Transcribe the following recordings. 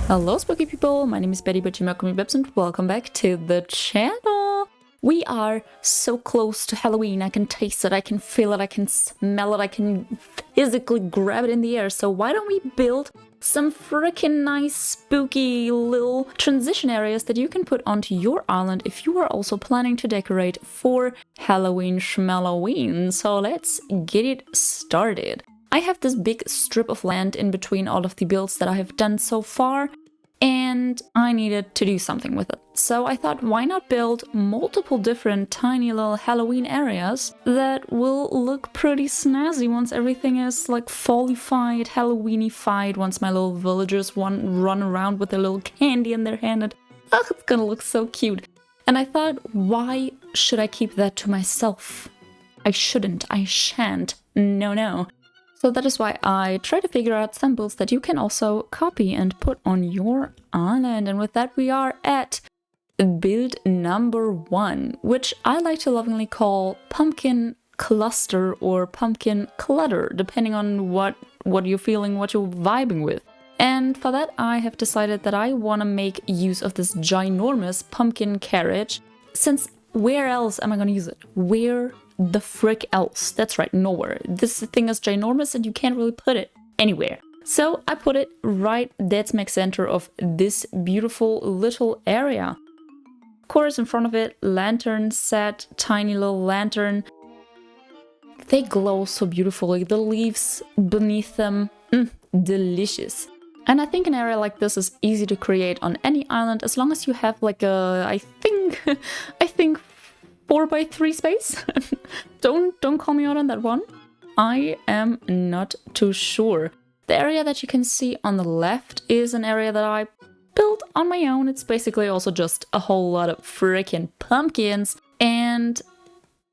Hello spooky people, my name is Betty Bibs and welcome back to the channel. We are so close to Halloween, I can taste it, I can feel it, I can smell it, I can physically grab it in the air. So why don't we build some freaking nice spooky little transition areas that you can put onto your island if you are also planning to decorate for Halloween schmalloween. So let's get it started. I have this big strip of land in between all of the builds that I have done so far, and I needed to do something with it. So I thought, why not build multiple different tiny little Halloween areas that will look pretty snazzy once everything is like fall-ified, Halloweenified, once my little villagers run around with their little candy in their hand, and oh, it's gonna look so cute. And I thought, why should I keep that to myself? I shouldn't, I shan't, no. So that is why I try to figure out some builds that you can also copy and put on your island. And with that we are at build number 1, which I like to lovingly call pumpkin cluster or pumpkin clutter, depending on what you're feeling, what you're vibing with. And for that I have decided that I want to make use of this ginormous pumpkin carriage, since where else am I going to use it? Where the frick else? That's right, nowhere. This thing is ginormous and you can't really put it anywhere. So I put it right dead smack center of this beautiful little area. Of course, in front of it, lantern set, tiny little lantern. They glow so beautifully. The leaves beneath them, delicious. And I think an area like this is easy to create on any island as long as you have like a, I think 4x3 space. Don't call me out on that one. I am not too sure. The area that you can see on the left is an area that I built on my own. It's basically also just a whole lot of freaking pumpkins, and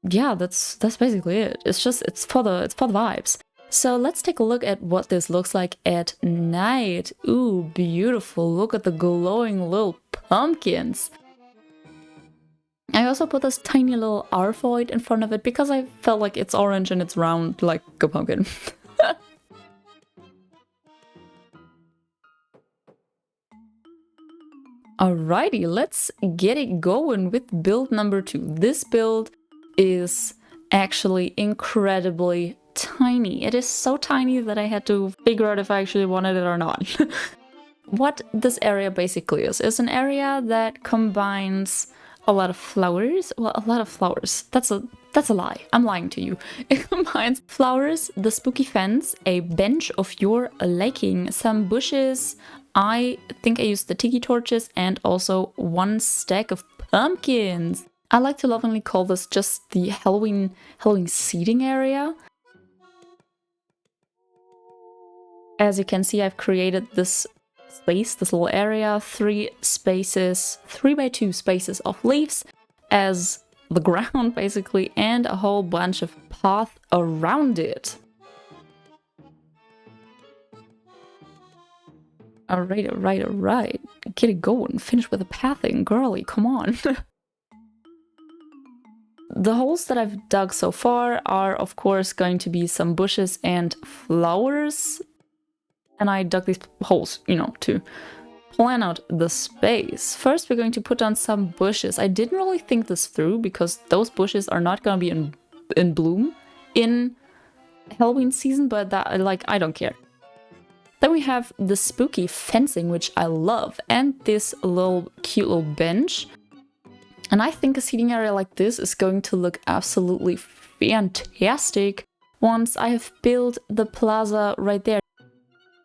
yeah, that's basically it. It's for the vibes. So let's take a look at what this looks like at night. Ooh, beautiful. Look at the glowing little pumpkins. I also put this tiny little arvoid in front of it because I felt like it's orange and it's round like a pumpkin. Alrighty, let's get it going with build number 2. This build is actually incredibly tiny. It is so tiny that I had to figure out if I actually wanted it or not. What this area basically is an area that combines a lot of flowers. Well, a lot of flowers. That's a lie. I'm lying to you. It combines flowers, the spooky fence, a bench of your liking, some bushes. I think I used the tiki torches, and also 1 stack of pumpkins. I like to lovingly call this just the Halloween seating area. As you can see, I've created this space, this little area, 3x2 spaces of leaves as the ground basically, and a whole bunch of path around it. Alright. Get it going. Finish with the pathing, girly, come on. The holes that I've dug so far are of course going to be some bushes and flowers. And I dug these holes, to plan out the space. First, we're going to put down some bushes. I didn't really think this through because those bushes are not going to be in bloom in Halloween season, but I don't care. Then we have the spooky fencing, which I love, and this cute little bench. And I think a seating area like this is going to look absolutely fantastic once I have built the plaza right there.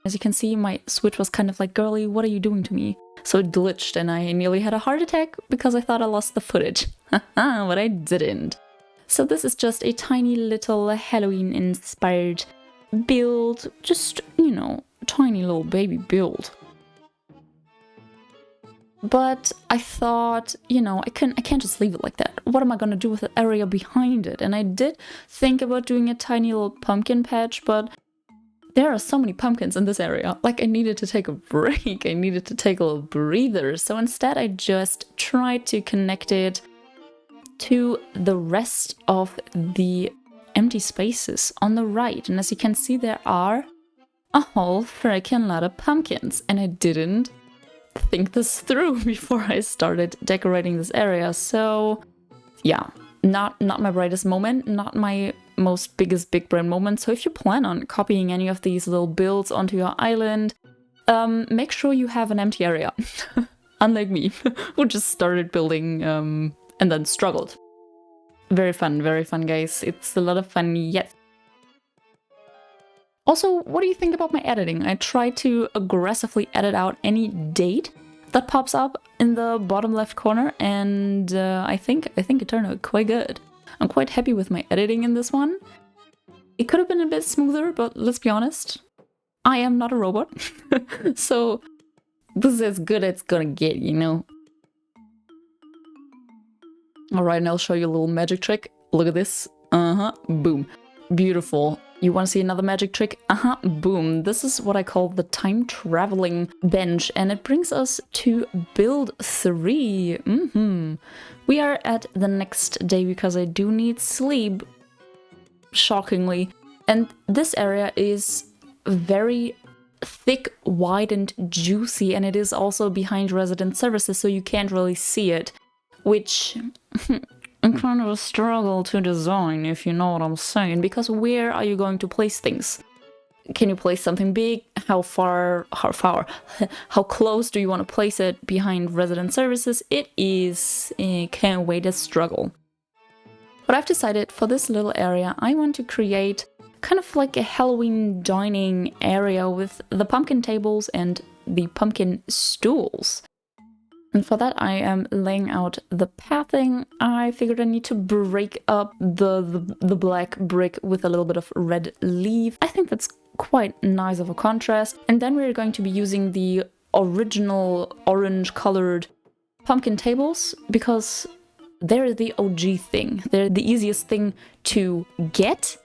As you can see, my Switch was kind of like, girly, what are you doing to me? So it glitched and I nearly had a heart attack because I thought I lost the footage. Haha, but I didn't. So this is just a tiny little Halloween-inspired build. Just, tiny little baby build. But I thought, I can't just leave it like that. What am I gonna do with the area behind it? And I did think about doing a tiny little pumpkin patch, but there are so many pumpkins in this area. Like, I needed to take a break. I needed to take a little breather. So instead I just tried to connect it to the rest of the empty spaces on the right. And as you can see, there are a whole freaking lot of pumpkins. And I didn't think this through before I started decorating this area. So yeah, not my brightest moment, not my most biggest big brain moment. So if you plan on copying any of these little builds onto your island, make sure you have an empty area. Unlike me, who just started building and then struggled. Very fun, guys. It's a lot of fun, yes. Also, what do you think about my editing? I try to aggressively edit out any date that pops up in the bottom left corner, and I think it turned out quite good. I'm quite happy with my editing in this one. It could have been a bit smoother, but let's be honest, I am not a robot, so this is as good as it's gonna get, you know? Alright, and I'll show you a little magic trick. Look at this. Boom. Beautiful. You want to see another magic trick? Boom. This is what I call the time traveling bench, and it brings us to build 3. We are at the next day because I do need sleep, shockingly. And this area is very thick, wide, and juicy, and it is also behind resident services, so you can't really see it, which kind of a struggle to design, if you know what I'm saying, because where are you going to place things? Can you place something big? How far, how close do you want to place it behind resident services? It is, can't wait, a struggle. But I've decided for this little area, I want to create kind of like a Halloween dining area with the pumpkin tables and the pumpkin stools. And for that, I am laying out the pathing. I figured I need to break up the black brick with a little bit of red leaf. I think that's quite nice of a contrast. And then we're going to be using the original orange colored pumpkin tables because they're the OG thing. They're the easiest thing to get.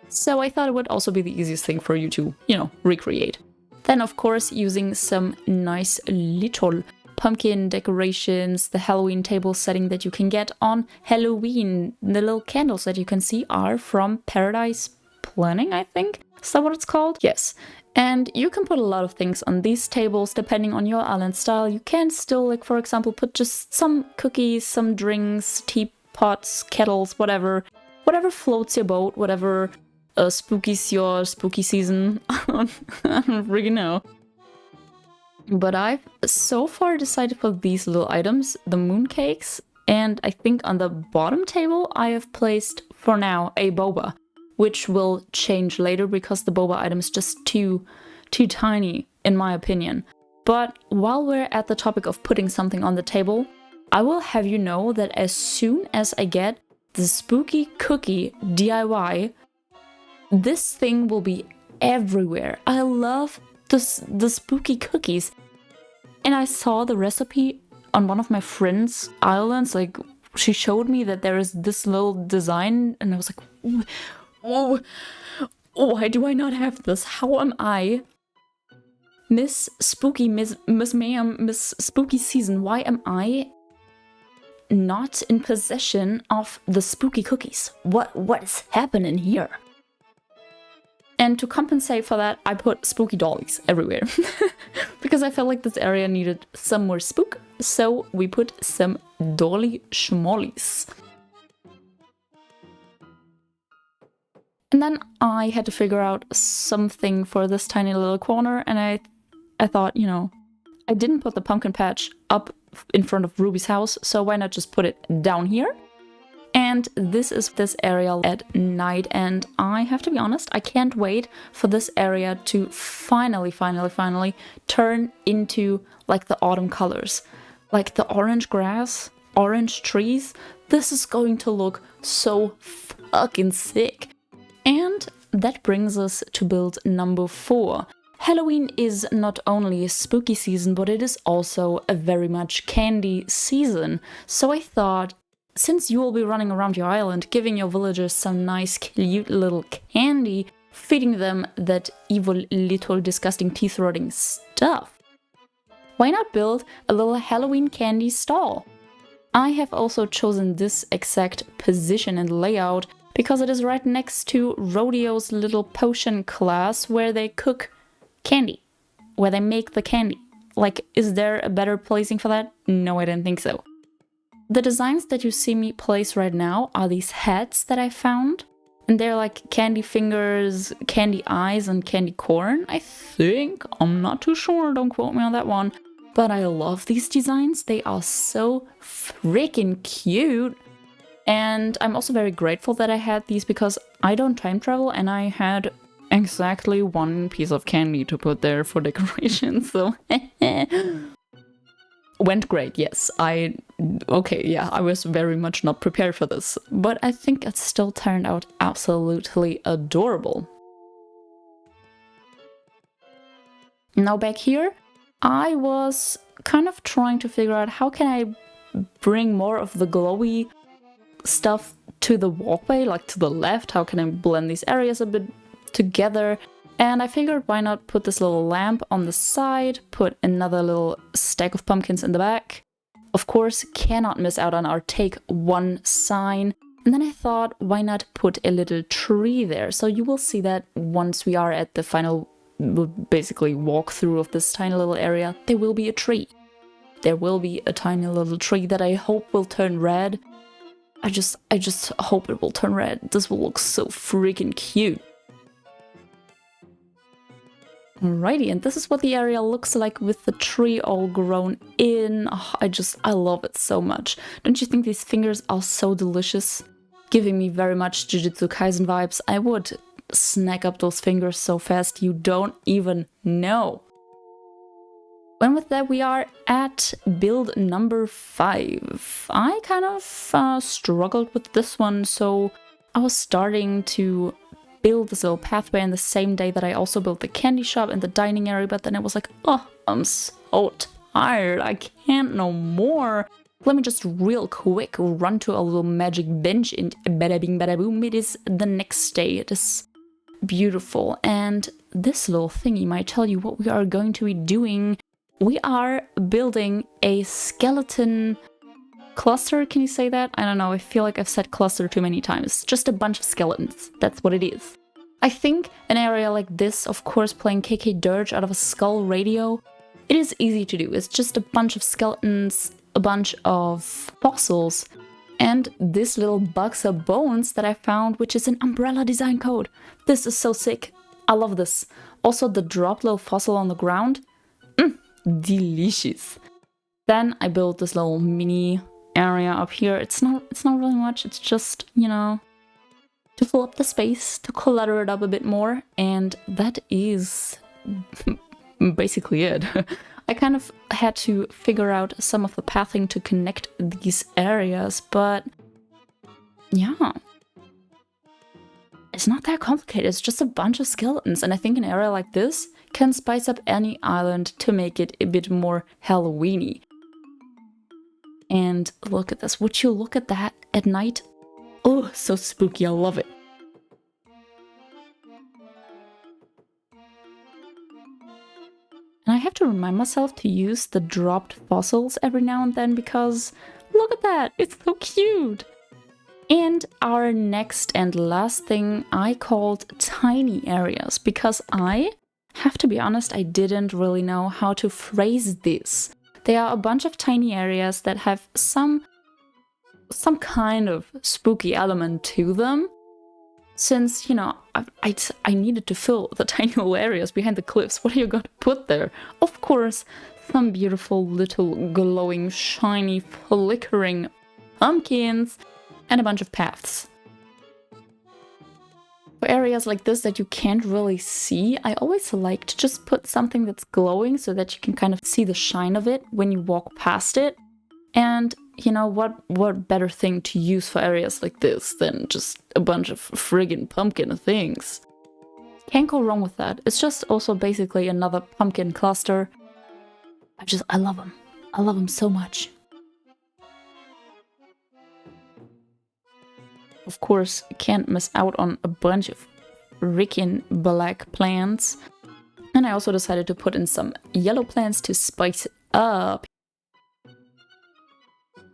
So I thought it would also be the easiest thing for you to, you know, recreate. Then, of course, using some nice little pumpkin decorations, the Halloween table setting that you can get on Halloween. The little candles that you can see are from Paradise Planning, I think. Is that what it's called? Yes. And you can put a lot of things on these tables depending on your island style. You can still, like, for example, put just some cookies, some drinks, teapots, kettles, whatever. Whatever floats your boat, whatever spookies your spooky season. I don't really know. But I've so far decided for these little items, the mooncakes, and I think on the bottom table I have placed, for now, a boba, which will change later because the boba item is just too tiny, in my opinion. But while we're at the topic of putting something on the table, I will have you know that as soon as I get the spooky cookie DIY, this thing will be everywhere. I love the spooky cookies, and I saw the recipe on one of my friend's islands. Like, she showed me that there is this little design, and I was like, oh, why do I not have this? How am I, Miss Spooky, Miss Ma'am, Miss Spooky Season, why am I not in possession of the spooky cookies? What is happening here? And to compensate for that, I put spooky dollies everywhere. Because I felt like this area needed some more spook, so we put some dolly schmollies. And then I had to figure out something for this tiny little corner, and I thought, you know, I didn't put the pumpkin patch up in front of Ruby's house, so why not just put it down here? And this is this area at night, and I have to be honest, I can't wait for this area to finally turn into like the autumn colors. Like the orange grass, orange trees. This is going to look so fucking sick. And that brings us to build number 4. Halloween is not only a spooky season, but it is also a very much candy season. So I thought, since you will be running around your island, giving your villagers some nice, cute little candy, feeding them that evil, little, disgusting, teeth-rotting stuff, why not build a little Halloween candy stall? I have also chosen this exact position and layout because it is right next to Rodeo's little potion class where they cook candy, where they make the candy. Like, is there a better placing for that? No, I didn't think so. The designs that you see me place right now are these heads that I found. And they're like candy fingers, candy eyes, and candy corn, I think. I'm not too sure, don't quote me on that one. But I love these designs. They are so freaking cute. And I'm also very grateful that I had these because I don't time travel and I had exactly one piece of candy to put there for decoration, so went great, yes. I was very much not prepared for this, but I think it still turned out absolutely adorable. Now back here, I was kind of trying to figure out how can I bring more of the glowy stuff to the walkway, like to the left. How can I blend these areas a bit together? And I figured why not put this little lamp on the side, put another little stack of pumpkins in the back. Of course, cannot miss out on our take one sign. And then I thought, why not put a little tree there? So you will see that once we are at the final, basically walkthrough of this tiny little area, there will be a tree. There will be a tiny little tree that I hope will turn red. I just hope it will turn red. This will look so freaking cute. Alrighty, and this is what the area looks like with the tree all grown in. Oh, I love it so much. Don't you think these fingers are so delicious? Giving me very much Jujutsu Kaisen vibes. I would snack up those fingers so fast you don't even know. And with that, we are at build number 5. I kind of struggled with this one, so I was starting to build this little pathway in the same day that I also built the candy shop and the dining area, but then I was like, oh, I'm so tired, I can't no more. Let me just real quick run to a little magic bench and bada bing bada boom, it is the next day. It is beautiful, and this little thingy might tell you what we are going to be doing. We are building a skeleton cluster, can you say that? I don't know, I feel like I've said cluster too many times. Just a bunch of skeletons, that's what it is. I think an area like this, of course playing KK Dirge out of a skull radio, it is easy to do. It's just a bunch of skeletons, a bunch of fossils, and this little box of bones that I found, which is an umbrella design code. This is so sick. I love this. Also the drop little fossil on the ground. Delicious. Then I built this little mini area up here. It's not really much. It's just, you know, to fill up the space, to clutter it up a bit more, and that is basically it. I kind of had to figure out some of the pathing to connect these areas, but yeah. It's not that complicated, it's just a bunch of skeletons, and I think an area like this can spice up any island to make it a bit more Halloween-y. And look at this, would you look at that at night? Oh, so spooky, I love it. And I have to remind myself to use the dropped fossils every now and then because look at that, it's so cute. And our next and last thing I called tiny areas because I have to be honest, I didn't really know how to phrase this. They are a bunch of tiny areas that have some kind of spooky element to them. Since, you know, I needed to fill the tiny little areas behind the cliffs. What are you going to put there? Of course, some beautiful little glowing, shiny, flickering pumpkins and a bunch of paths. For areas like this that you can't really see, I always like to just put something that's glowing so that you can kind of see the shine of it when you walk past it. And you know, what better thing to use for areas like this than just a bunch of friggin' pumpkin things. Can't go wrong with that. It's just also basically another pumpkin cluster. I love them. I love them so much. Of course, can't miss out on a bunch of freaking black plants. And I also decided to put in some yellow plants to spice it up.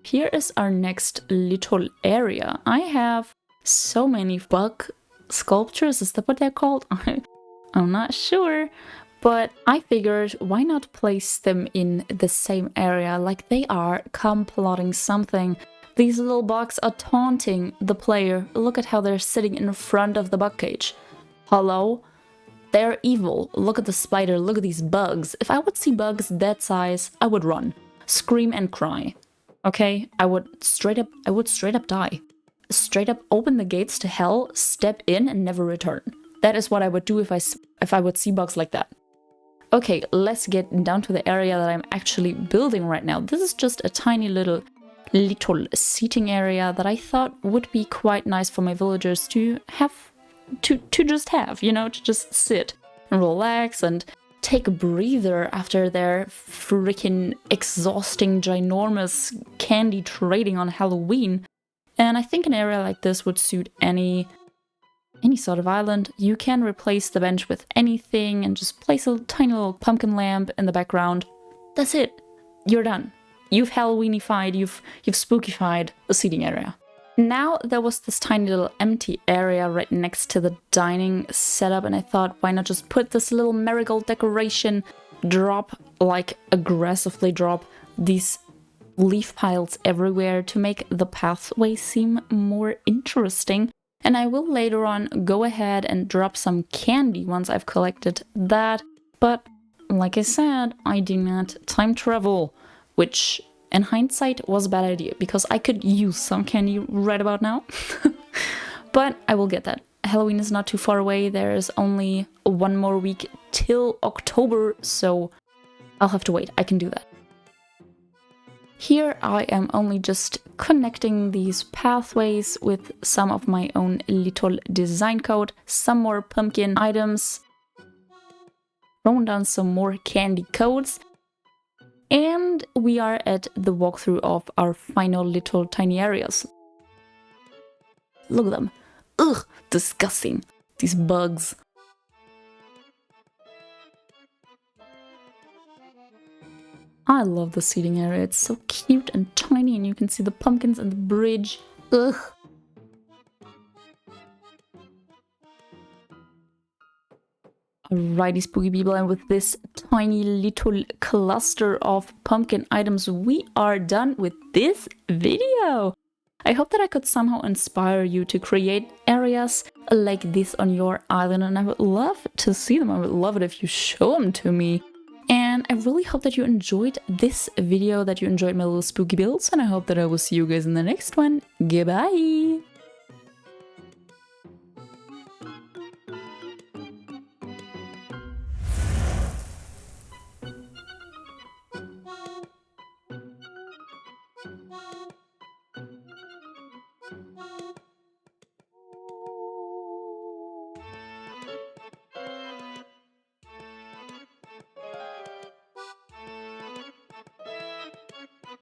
Here is our next little area. I have so many bug sculptures, is that what they're called? I'm not sure, But I figured, why not place them in the same area, like they are plotting something. These little bugs are taunting the player. Look at how they're sitting in front of the bug cage. Hello? They're evil. Look at the spider, look at these bugs. If I would see bugs that size, I would run. Scream and cry. Okay? I would straight up die. Straight up open the gates to hell, step in and never return. That is what I would do if I would see bugs like that. Okay, let's get down to the area that I'm actually building right now. This is just a tiny little seating area that I thought would be quite nice for my villagers to have, to just have, you know, to just sit and relax and take a breather after their freaking exhausting, ginormous candy trading on Halloween. And I think an area like this would suit any sort of island. You can replace the bench with anything and just place a tiny little pumpkin lamp in the background. That's it. You're done. You've Halloweenified, you've spookified a seating area. Now there was this tiny little empty area right next to the dining setup, and I thought, why not just put this little marigold decoration, aggressively drop these leaf piles everywhere to make the pathway seem more interesting. And I will later on go ahead and drop some candy once I've collected that. But like I said, I do not time travel, which in hindsight was a bad idea because I could use some candy right about now. But I will get that. Halloween is not too far away. There is only one more week till October, so I'll have to wait. I can do that. Here I am only just connecting these pathways with some of my own little design code, some more pumpkin items, throwing down some more candy codes, and we are at the walkthrough of our final little tiny areas. Look at them. Ugh, disgusting. These bugs. I love the seating area. It's so cute and tiny, and you can see the pumpkins and the bridge. Ugh. Alrighty, spooky people, and with this tiny little cluster of pumpkin items, we are done with this video. I hope that I could somehow inspire you to create areas like this on your island, and I would love to see them. I would love it if you show them to me. And I really hope that you enjoyed this video, that you enjoyed my little spooky builds, and I hope that I will see you guys in the next one. Goodbye!